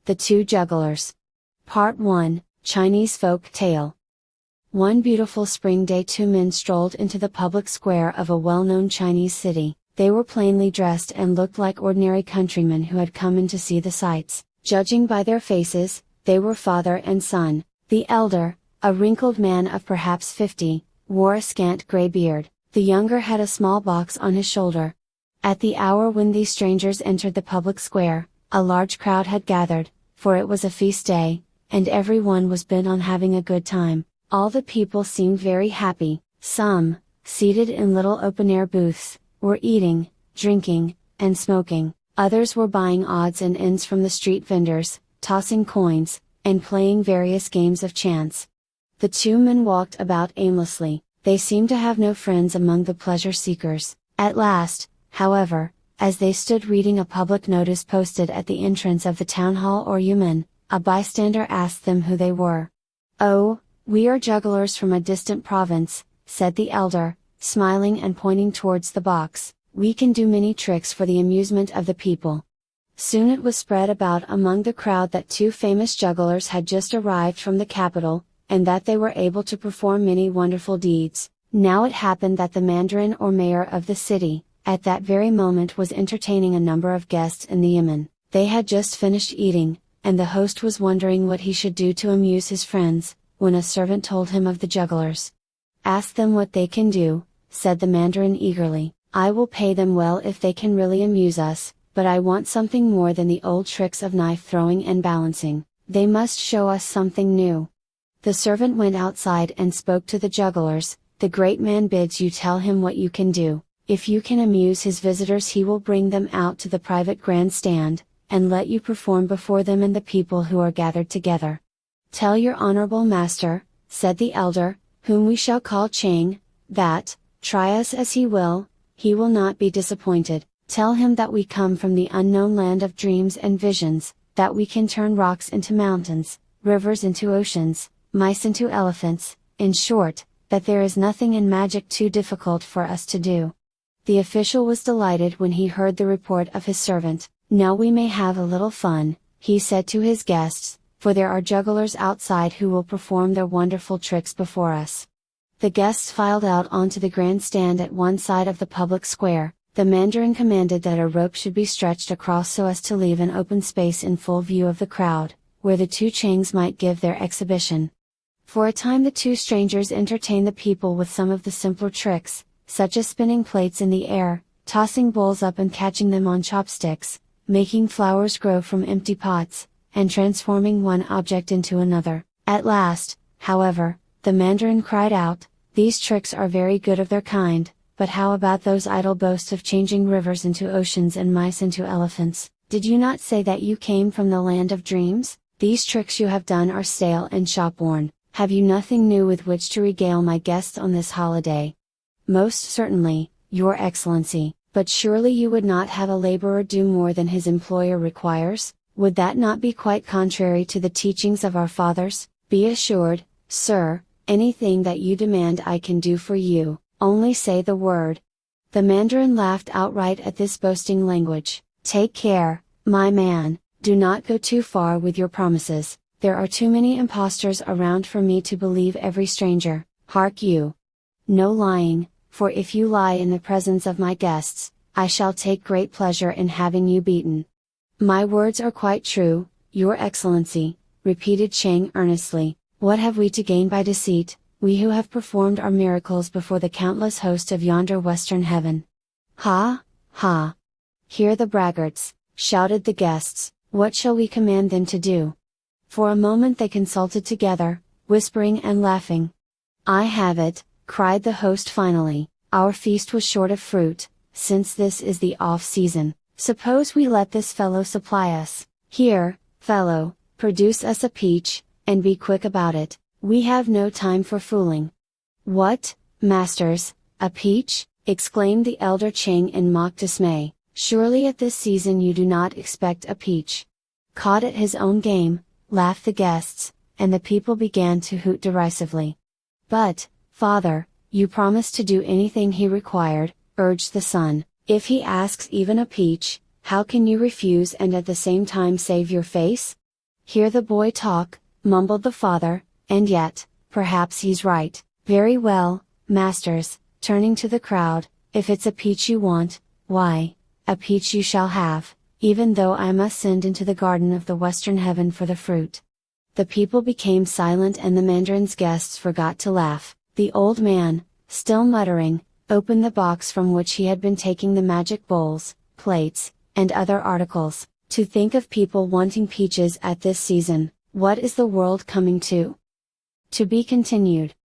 The Two Jugglers. Part 1, Chinese Folk Tale. One beautiful spring day, two men strolled into the public square of a well-known Chinese city. They were plainly dressed and looked like ordinary countrymen who had come in to see the sights. Judging by their faces, they were father and son. The elder, a wrinkled man of perhaps 50, wore a scant gray beard. The younger had a small box on his shoulder. At the hour when these strangers entered the public square, a large crowd had gathered, for it was a feast day, and everyone was bent on having a good time. All the people seemed very happy. Some, seated in little open-air booths, were eating, drinking, and smoking. Others were buying odds and ends from the street vendors, tossing coins, and playing various games of chance. The two men walked about aimlessly. They seemed to have no friends among the pleasure seekers. At last, however, as they stood reading a public notice posted at the entrance of the town hall or yumen, a bystander asked them who they were. "Oh, we are jugglers from a distant province," said the elder, smiling and pointing towards the box. "We can do many tricks for the amusement of the people." Soon it was spread about among the crowd that two famous jugglers had just arrived from the capital, and that they were able to perform many wonderful deeds. Now it happened that the mandarin or mayor of the city, at that very moment was entertaining a number of guests in the yamen. They had just finished eating, and the host was wondering what he should do to amuse his friends, when a servant told him of the jugglers. "Ask them what they can do," said the mandarin eagerly. "I will pay them well if they can really amuse us, but I want something more than the old tricks of knife throwing and balancing. They must show us something new." The servant went outside and spoke to the jugglers. "The great man bids you tell him what you can do. If you can amuse his visitors, he will bring them out to the private grandstand, and let you perform before them and the people who are gathered together." "Tell your honorable master," said the elder, "whom we shall call Chang, that, try us as he will not be disappointed. Tell him that we come from the unknown land of dreams and visions, that we can turn rocks into mountains, rivers into oceans, mice into elephants, in short, that there is nothing in magic too difficult for us to do." The official was delighted when he heard the report of his servant. "Now we may have a little fun," he said to his guests, "for there are jugglers outside who will perform their wonderful tricks before us." The guests filed out onto the grandstand at one side of the public square. The mandarin commanded that a rope should be stretched across so as to leave an open space in full view of the crowd, where the two Changs might give their exhibition. For a time the two strangers entertained the people with some of the simpler tricks, such as spinning plates in the air, tossing bowls up and catching them on chopsticks, making flowers grow from empty pots, and transforming one object into another. At last, however, the mandarin cried out, "These tricks are very good of their kind, but how about those idle boasts of changing rivers into oceans and mice into elephants? Did you not say that you came from the land of dreams? These tricks you have done are stale and shop-worn. Have you nothing new with which to regale my guests on this holiday?" "Most certainly, Your Excellency, but surely you would not have a laborer do more than his employer requires? Would that not be quite contrary to the teachings of our fathers? Be assured, sir, anything that you demand I can do for you, only say the word." The mandarin laughed outright at this boasting language. "Take care, my man, do not go too far with your promises. There are too many impostors around for me to believe every stranger. Hark you! No lying, for if you lie in the presence of my guests, I shall take great pleasure in having you beaten." "My words are quite true, Your Excellency," repeated Chang earnestly. "What have we to gain by deceit, we who have performed our miracles before the countless host of yonder western heaven?" "Ha, ha! Hear the braggarts!" shouted the guests. "What shall we command them to do?" For a moment they consulted together, whispering and laughing. "I have it," cried the host finally. "Our feast was short of fruit, since this is the off-season. Suppose we let this fellow supply us. Here, fellow, produce us a peach, and be quick about it. We have no time for fooling." "What, masters, a peach?" exclaimed the elder Chang in mock dismay. "Surely at this season you do not expect a peach." Caught at his own game, laughed the guests, and the people began to hoot derisively. "But, father, you promised to do anything he required," urged the son. "If he asks even a peach, how can you refuse and at the same time save your face?" Hear the boy talk, mumbled the father, and yet, perhaps he's right. Very well, masters, turning to the crowd, if it's a peach you want, why, a peach you shall have, even though I must send into the garden of the western heaven for the fruit. The people became silent and the mandarin's guests forgot to laugh. The old man, still muttering, opened the box from which he had been taking the magic bowls, plates, and other articles. To think of people wanting peaches at this season, what is the world coming to? To be continued.